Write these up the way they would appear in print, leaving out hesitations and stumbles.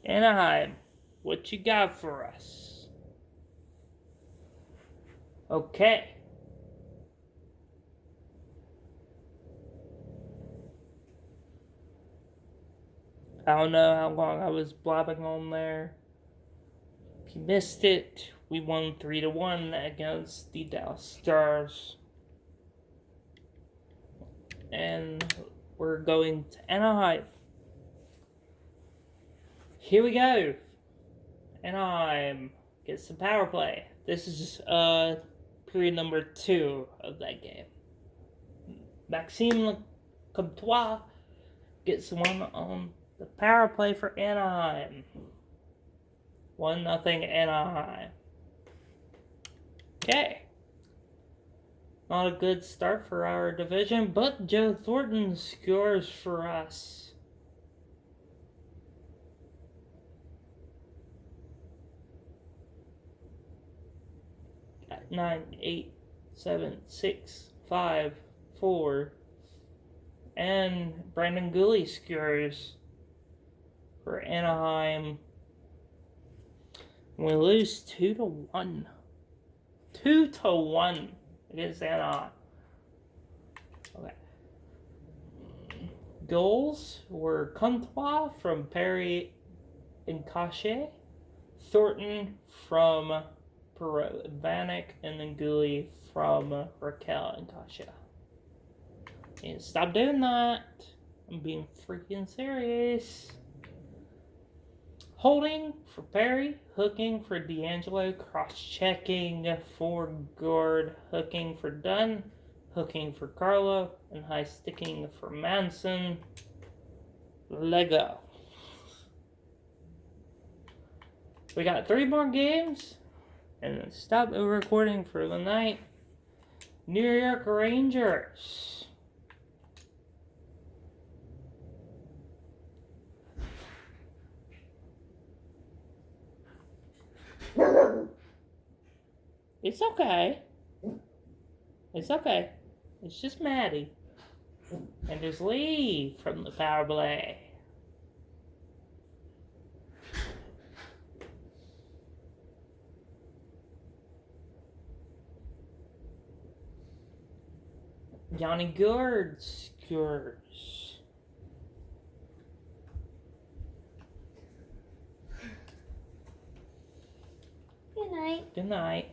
Anaheim, what you got for us? Okay. I don't know how long I was blabbing on there. If you missed it, we won 3-1 against the Dallas Stars. And we're going to Anaheim. Here we go. Anaheim gets the power play. This is period number 2 of that game. Maxime Comtois gets one on the power play for Anaheim. 1-0 Anaheim. Okay. Not a good start for our division, but Joe Thornton scores for us. 9, 8, 7, 6, 5, 4, and Brandon Gooley scores for Anaheim. We lose 2-1. 2-1 against Anaheim. Okay. Goals were Comtois from Perry and Cachet, Thornton from Perot and Vanek, and then Gooley from Raquel and Kasha. And stop doing that. I'm being freaking serious. Holding for Perry, hooking for D'Angelo, cross-checking for Gord, hooking for Dunn, hooking for Carlo, and high-sticking for Manson. Lego. We got 3 more games, and then stop recording for the night. New York Rangers. It's okay. It's okay. It's just Maddie. And there's Lee from the power play. Yanni Gourde scores. Good night. Good night.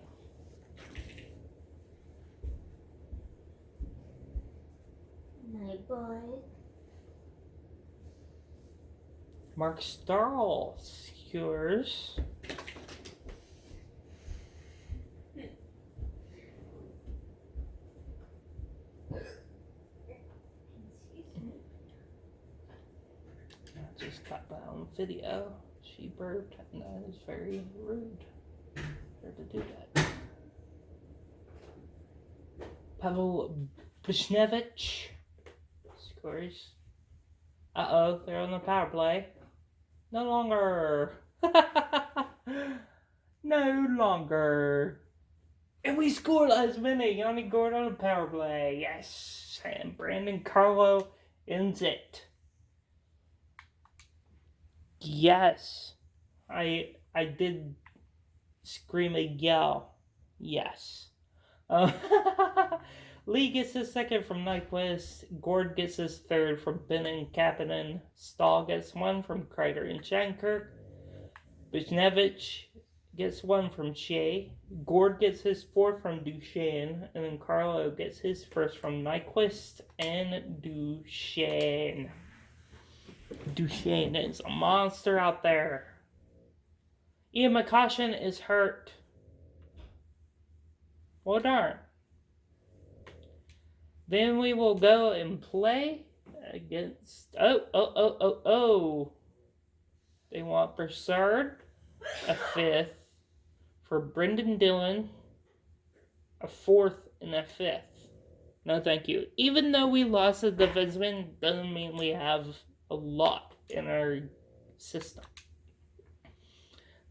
Night, boy. Mark Starl scores. I just got that on video. She burped, and that is very rude for her to do that. Pavel Buchnevich scores. Uh-oh, they're on the power play. No longer. No longer. And we scored last minute. Yanni Gourde on the power play. Yes. And Brandon Carlo ends it. Yes. I did scream and yell. Yes. Lee gets his second from Nyquist. Gord gets his third from Ben and Kapanen. Stahl gets one from Kreider and Shankirk. Buchnevich gets one from Shea. Gord gets his fourth from Duchesne. And then Carlo gets his first from Nyquist and Duchesne. Duchesne is a monster out there. Ian McCoshen is hurt. Well, darn. Then we will go and play against... Oh. They want Broussard, a fifth, for Brendan Dillon, a fourth, and a fifth. No, thank you. Even though we lost the defenseman, doesn't mean we have a lot in our system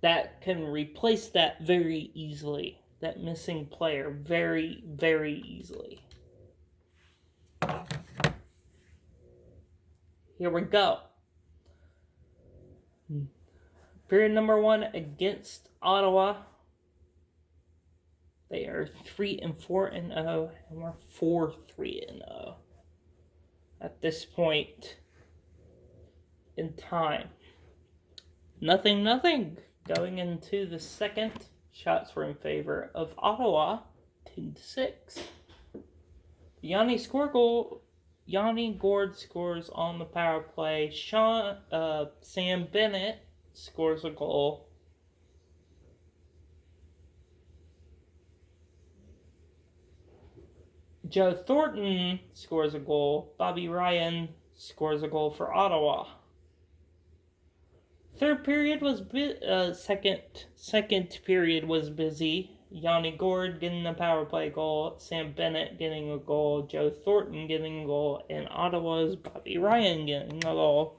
that can replace that very easily. That missing player very, very easily. Here we go. Period number 1 against Ottawa. They are 3-4-0, and we're 4-3-0 at this point in time. Nothing. Going into the second, shots were in favor of Ottawa, 10-6. Yanni Gord scores on the power play. Sam Bennett scores a goal. Joe Thornton scores a goal. Bobby Ryan scores a goal for Ottawa. Third period was second period was busy. Yanni Gord getting a power play goal, Sam Bennett getting a goal, Joe Thornton getting a goal, and Ottawa's Bobby Ryan getting a goal.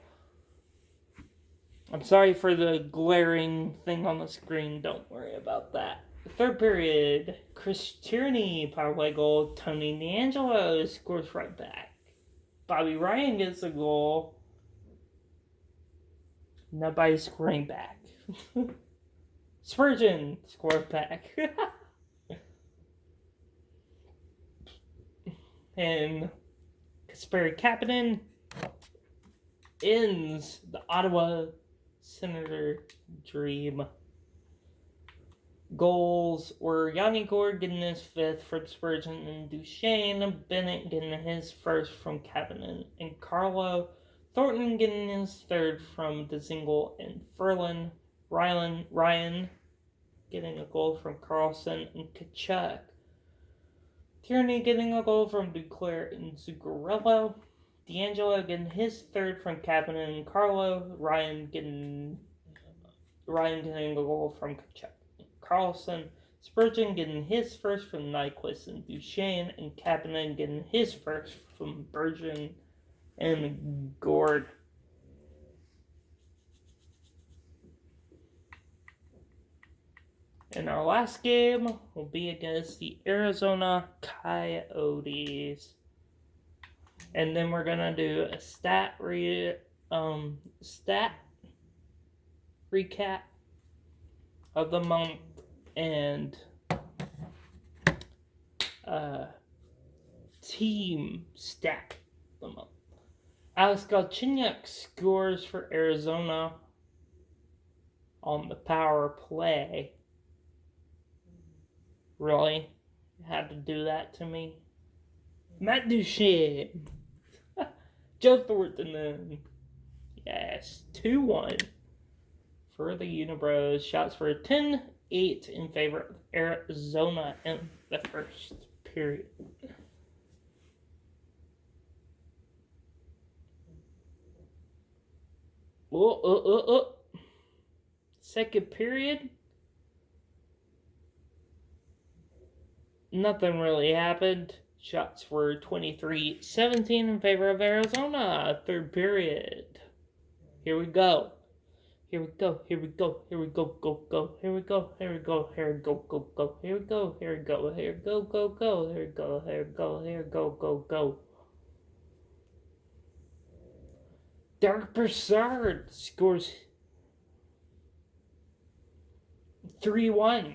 I'm sorry for the glaring thing on the screen. Don't worry about that. Third period, Chris Tierney power play goal, Tony Nhl scores right back. Bobby Ryan gets a goal. Nobody's scoring back. Spurgeon scores back. And Kasperi Kapanen ends the Ottawa Senator dream. Goals were Yanni Gord getting his 5th from Spurgeon and Duchesne, Bennett getting his 1st from Kapanen and Carlo, Thornton getting his 3rd from Dzingel and Ferland, Ryan getting a goal from Carlson and Tkachuk, Tierney getting a goal from Duclair and Zuccarello, D'Angelo getting his 3rd from Kapanen and Carlo, Ryan getting a goal from Tkachuk and Carlson, Spurgeon getting his 1st from Nyquist and Duchesne, and Kapanen getting his 1st from Bergen and Gord. And our last game will be against the Arizona Coyotes. And then we're gonna do a stat recap of the month and team stat of the month. Alex Galchenyuk scores for Arizona on the power play. Really? You had to do that to me? Matt Duchesne. Joe Thornton. Yes, 2-1 for the Unibros. Shots for 10-8 in favor of Arizona in the first period. Second period, nothing really happened. Shots were 23-17 in favor of Arizona. Third period. Here we go. Here we go. Go. Here we go. Here we go. Go. Here we go. Go. Here we go. Go. Here we go. Here we go. Here we go. Go. Here we go. Here we go. Here we go. Derek Brassard scores 3-1.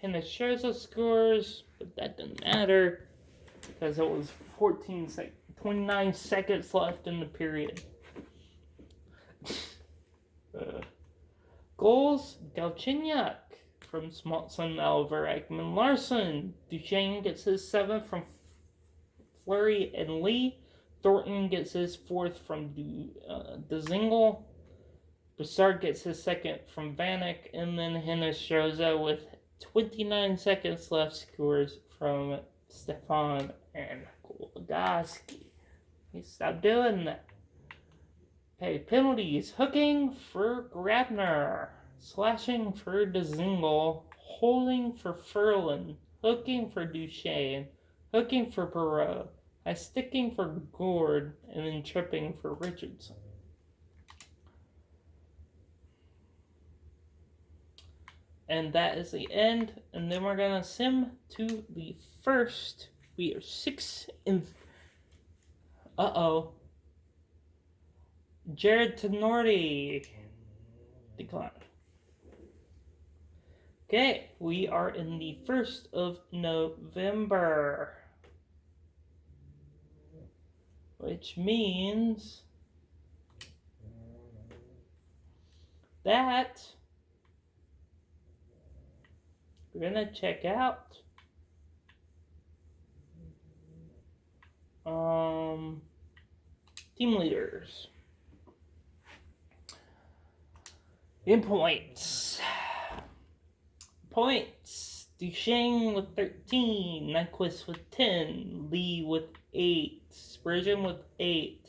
And it shows us scores, but that doesn't matter because it was 29 seconds left in the period. Goals, Galchenyuk from Smoltson, Oliver, Ekman, Larson. Duchesne gets his 7th from Fleury and Lee. Thornton gets his 4th from Dzingel. Brassard gets his 2nd from Vanek, and then Hinostroza with 29 seconds left scores from Stefan and Goligoski. Stop doing that. Okay, penalties. Hooking for Grabner. Slashing for Dzingel. Holding for Ferland. Hooking for Duchesne. Hooking for Perreault. Sticking for Gord. And then tripping for Richardson. And that is the end. And then we're going to sim to the first. We are 6 in... Jared Tenorti Decline. Okay, we are in the 1st of November. Which means that we're going to check out team leaders. In points. Points. Duchesne with 13. Nyquist with 10. Lee with 8. Spurgeon with 8.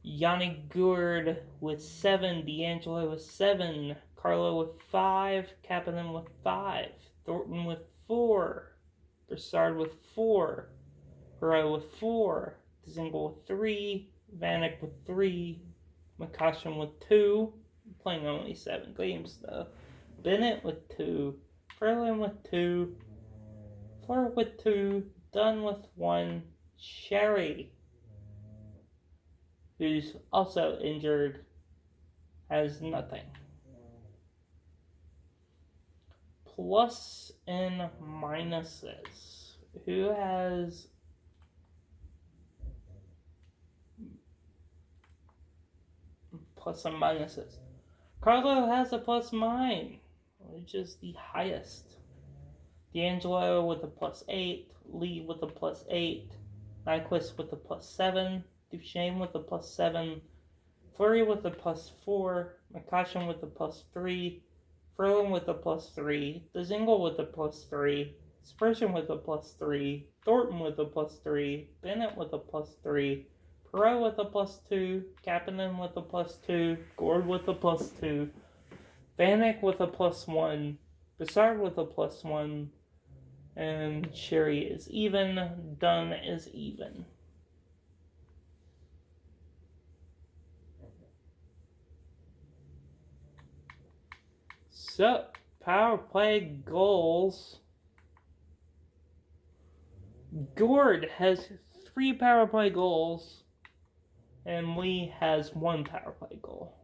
Yanni Gourde with 7. D'Angelo with 7. Carlo with 5. Kapanen with 5. Thornton with 4. Broussard with 4. Perot with 4. Dzingel with 3. Vanek with 3. McCutcheon with 2. Playing only 7 games though. Bennett with 2. Ferland with 2. Fleur with 2. Dunn with 1. Sherry, who's also injured, has nothing. Plus and minuses. Who has plus and minuses? Carlo has a plus mine, which is the highest. D'Angelo with a plus 8. Lee with a plus 8. Nyquist with a plus 7. Duchesne with a plus 7. Fleury with a plus 4. McCutcheon with a plus 3. Ferland with a plus 3. Dzingel with a plus 3. Spurgeon with a plus 3. Thornton with a plus 3. Bennett with a plus 3. Perot with a plus 2. Kapanen with a plus 2. Gourde with a plus 2. Vanek with a plus 1. Broussard with a plus 1. And Sherry is even. Dunn is even. So, power play goals. Gourde has 3 power play goals, and Lee has 1 power play goal.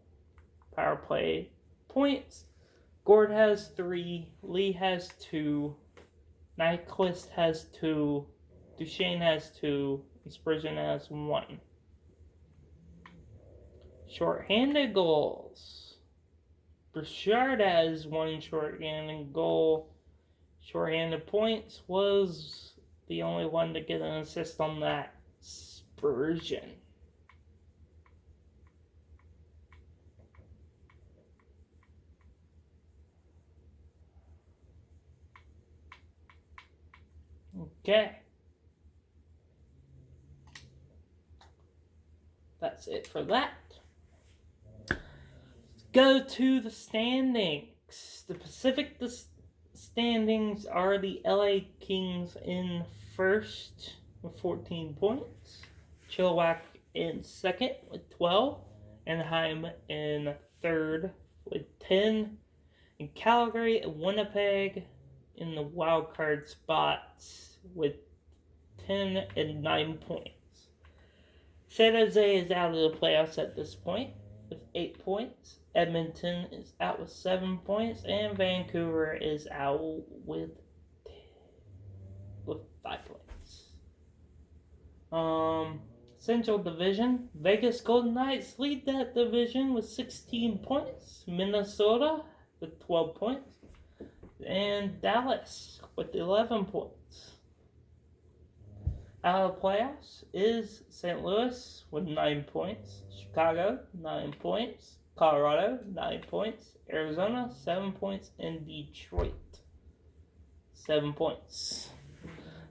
Power play points. Gourde has 3. Lee has 2. Nyquist has 2. Duchesne has 2. And Spurgeon has 1. Shorthanded goals. Broussard has 1 shorthanded goal. Shorthanded points was the only one to get an assist on that. Spurgeon. Okay. That's it for that. Let's go to the standings. The Pacific standings are the LA Kings in first with 14 points. Chilliwack in second with 12. Anaheim in third with 10. And Calgary and Winnipeg in the wild card spots with 10 and 9 points. San Jose is out of the playoffs at this point with 8 points. Edmonton is out with 7 points, and Vancouver is out with 5 points. Central Division, Vegas Golden Knights lead that division with 16 points. Minnesota with 12 points, and Dallas with 11 points. Out of the playoffs is St. Louis with 9 points, Chicago 9 points, Colorado 9 points, Arizona 7 points, and Detroit 7 points.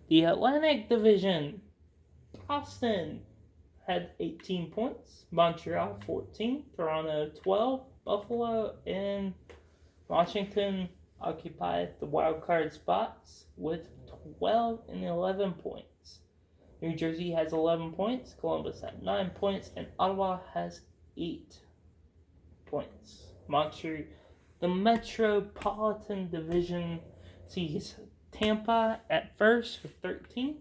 The Atlantic Division, Boston had 18 points, Montreal 14, Toronto 12, Buffalo and Washington occupied the wild card spots with 12 and 11 points. New Jersey has 11 points, Columbus has 9 points, and Ottawa has 8 points. The Metropolitan Division sees Tampa at first with 13,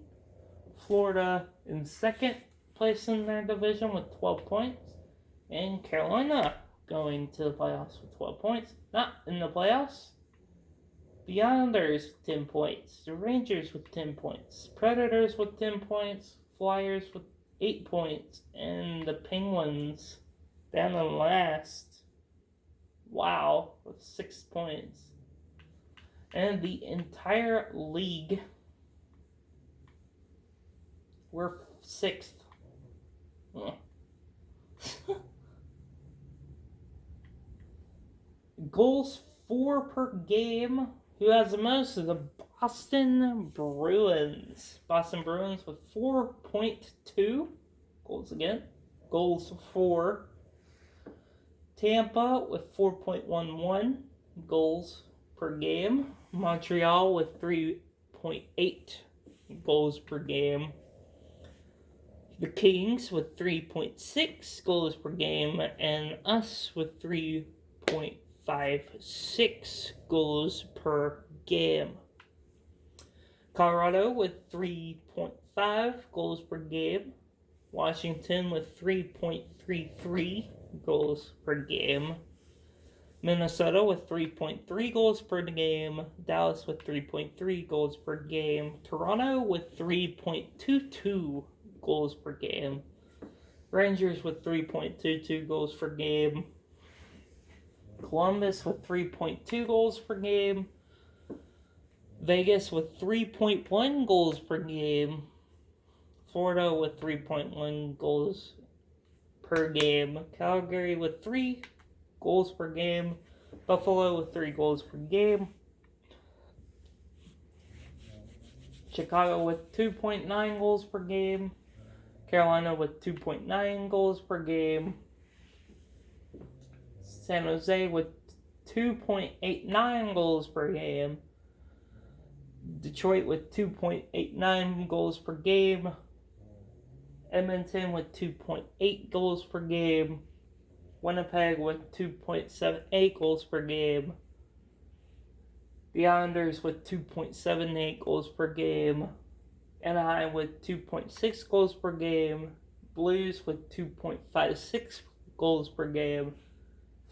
Florida in second place in their division with 12 points, and Carolina going to the playoffs with 12 points. Not in the playoffs. The Islanders with 10 points. The Rangers with 10 points. Predators with 10 points. Flyers with 8 points. And the Penguins down in last. Wow, with 6 points. And the entire league, we're 6th. Goals for per game. Who has the most? The Boston Bruins. Boston Bruins with 4.2 goals again. Goals for. Tampa with 4.11 goals per game. Montreal with 3.8 goals per game. The Kings with 3.6 goals per game, and us with 3.56 goals per game. Colorado with 3.5 goals per game. Washington with 3.33 goals per game. Minnesota with 3.3 goals per game. Dallas with 3.3 goals per game. Toronto with 3.22 goals per game. Rangers with 3.22 goals per game. Columbus with 3.2 goals per game. Vegas with 3.1 goals per game. Florida with 3.1 goals per game. Calgary with 3 goals per game. Buffalo with 3 goals per game. Chicago with 2.9 goals per game. Carolina with 2.9 goals per game. San Jose with 2.89 goals per game. Detroit with 2.89 goals per game. Edmonton with 2.8 goals per game. Winnipeg with 2.78 goals per game. The Islanders with 2.78 goals per game. Anaheim with 2.6 goals per game. Blues with 2.56 goals per game.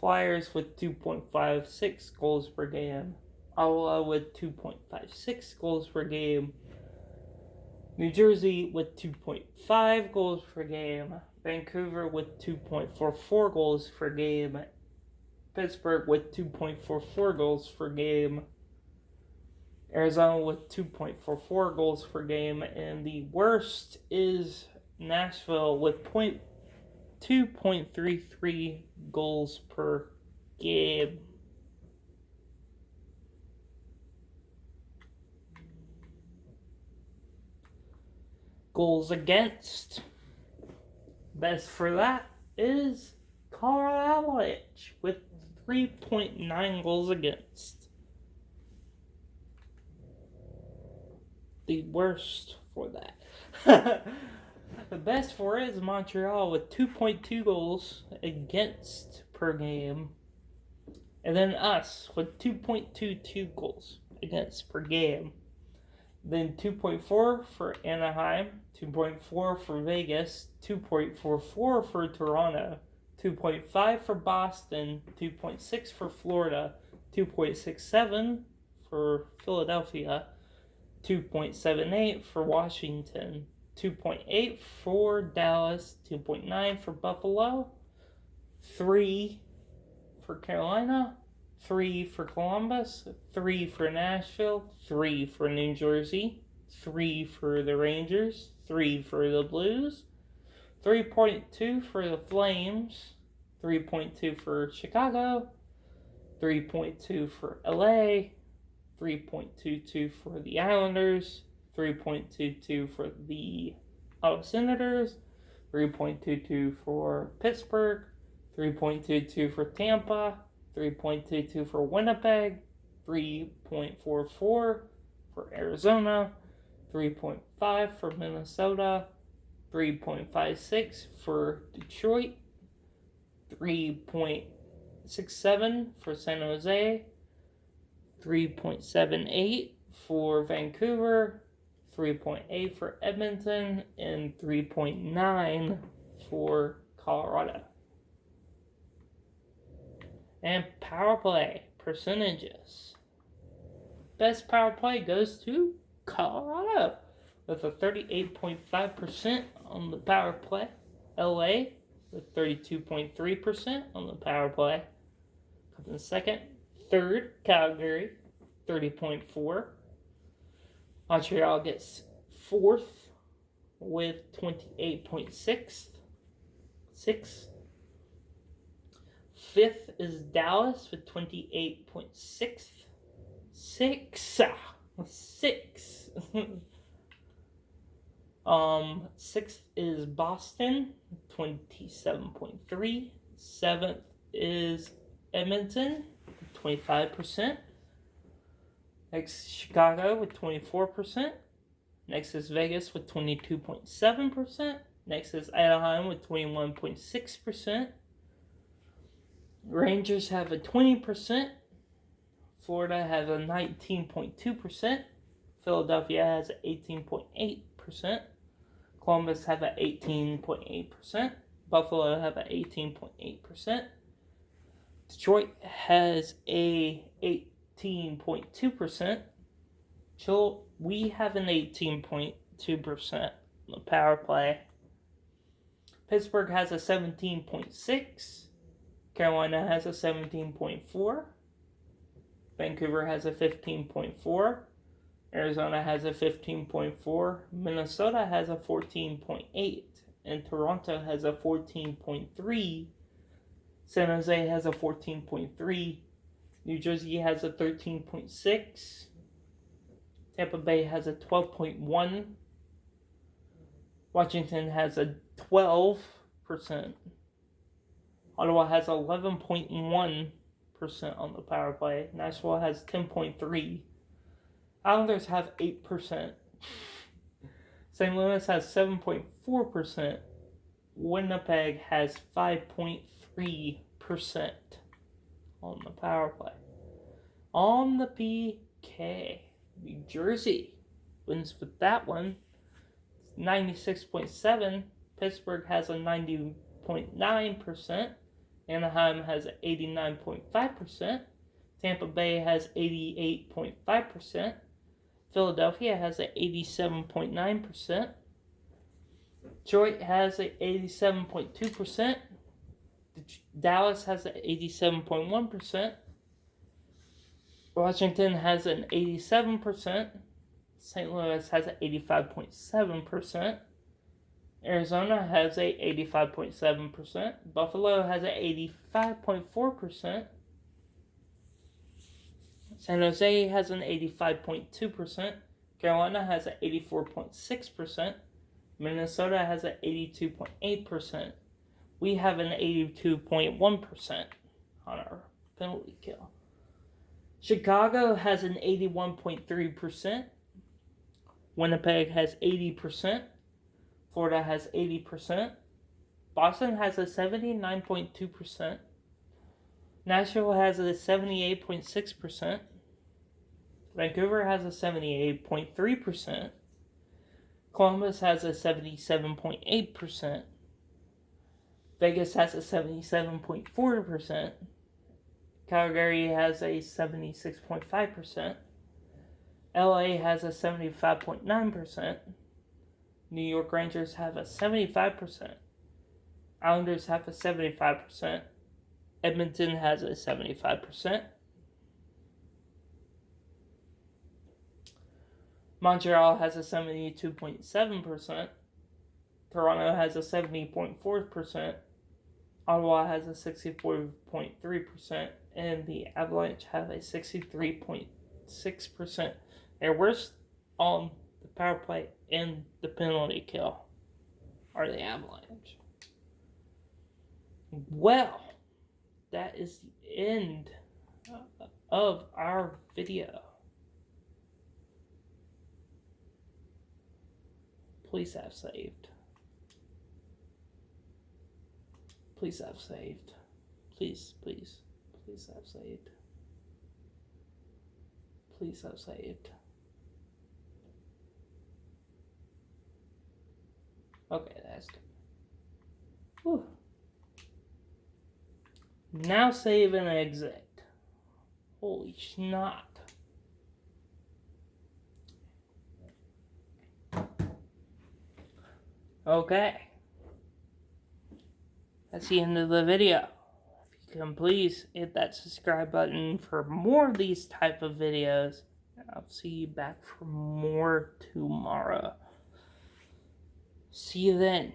Flyers with 2.56 goals per game. Ottawa with 2.56 goals per game. New Jersey with 2.5 goals per game. Vancouver with 2.44 goals per game. Pittsburgh with 2.44 goals per game. Arizona with 2.44 goals per game. And the worst is Nashville with 2.33 goals per game. Goals against. Best for that is Colorado Avalanche with 3.9 goals against. The worst for that. The best for it is Montreal with 2.2 goals against per game. And then us with 2.22 goals against per game. Then 2.4 for Anaheim, 2.4 for Vegas, 2.44 for Toronto, 2.5 for Boston, 2.6 for Florida, 2.67 for Philadelphia, 2.78 for Washington, 2.8 for Dallas, 2.9 for Buffalo, 3 for Carolina, 3 for Columbus, 3 for Nashville, 3 for New Jersey, 3 for the Rangers, 3 for the Blues, 3.2 for the Flames, 3.2 for Chicago, 3.2 for LA, 3.22 for the Islanders, 3.22 for the Senators, 3.22 for Pittsburgh, 3.22 for Tampa, 3.22 for Winnipeg, 3.44 for Arizona, 3.5 for Minnesota, 3.56 for Detroit, 3.67 for San Jose, 3.78 for Vancouver, 3.8 for Edmonton, and 3.9 for Colorado. And power play percentages. Best power play goes to Colorado with a 38.5% on the power play. LA with 32.3% on the power play. Comes in second. Third, Calgary, 30.4%. Montreal gets fourth with 28.6%. Fifth is Dallas with 28.6%. Sixth is Boston, 27.3%. Seventh is Edmonton, 25%. Next, Chicago with 24%. Next is Vegas with 22.7%. Next is Anaheim with 21.6%. Rangers have a 20%. Florida has a 19.2%. Philadelphia has 18.8%. Columbus have an 18.8%. Buffalo have an 18.8%. Detroit has a 18.2%. We have an 18.2% on the power play. Pittsburgh has a 17.6%. Carolina has a 17.4%. Vancouver has a 15.4%. Arizona has a 15.4%. Minnesota has a 14.8%. And Toronto has a 14.3%. San Jose has a 14.3%. New Jersey has a 13.6%. Tampa Bay has a 12.1%. Washington has a 12%. Ottawa has 11.1% on the power play. Nashville has 10.3%. Islanders have 8%. St. Louis has 7.4%. Winnipeg has 5.3% on the power play. On the PK, New Jersey wins with that one. 96.7%. Pittsburgh has a 90.9%. Anaheim has 89.5%. Tampa Bay has 88.5%. Philadelphia has an 87.9%. Detroit has an 87.2%. Dallas has an 87.1%. Washington has an 87%. St. Louis has an 85.7%. Arizona has a 85.7%. Buffalo has an 85.4%. San Jose has an 85.2%. Carolina has an 84.6%. Minnesota has an 82.8%. We have an 82.1% on our penalty kill. Chicago has an 81.3%. Winnipeg has 80%. Florida has 80%. Boston has a 79.2%. Nashville has a 78.6%. Vancouver has a 78.3%. Columbus has a 77.8%. Vegas has a 77.4%. Calgary has a 76.5%. LA has a 75.9%. New York Rangers have a 75%. Islanders have a 75%. Edmonton has a 75%. Montreal has a 72.7%. Toronto has a 70.4%. Ottawa has a 64.3%. And the Avalanche have a 63.6%. They're worse on the power play and the penalty kill are the Avalanche. Well, that is the end of our video. Please have saved. Please have saved. Please have saved. Please have saved. Okay, that's good. Whew. Now save and exit. Holy snot. Okay. That's the end of the video. If you can please hit that subscribe button for more of these type of videos. I'll see you back for more tomorrow. See you then.